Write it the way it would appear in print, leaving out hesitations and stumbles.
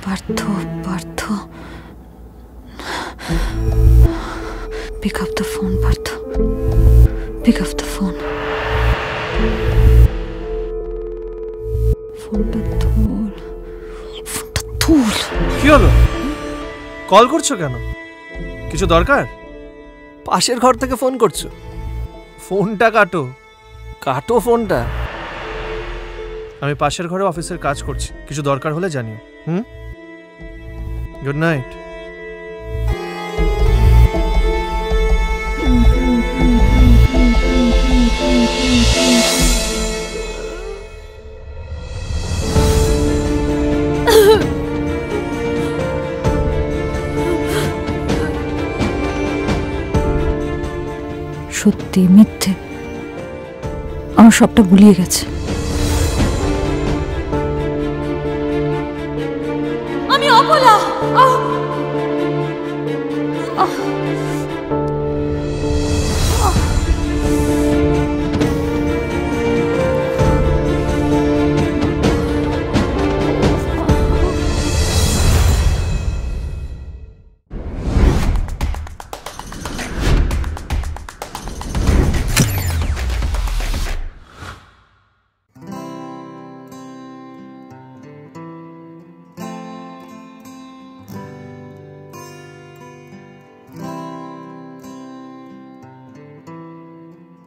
Partha, Partha, pick up the phone, Partha, pick up the phone. ফোনটা তুল, ফোনটা তুল। কি হলো? কল করছো কেন? কিছু দরকার? পাশের ঘর থেকে ফোন করছো? ফোনটা কাটো। কাটো ফোনটা। আমি পাশের ঘরে অফিসের কাজ করছি, কিছু দরকার হলে জানিও। Good night. সত্যি মিথ্যে আমার সবটা গুলিয়ে গেছে। আমি অবলা।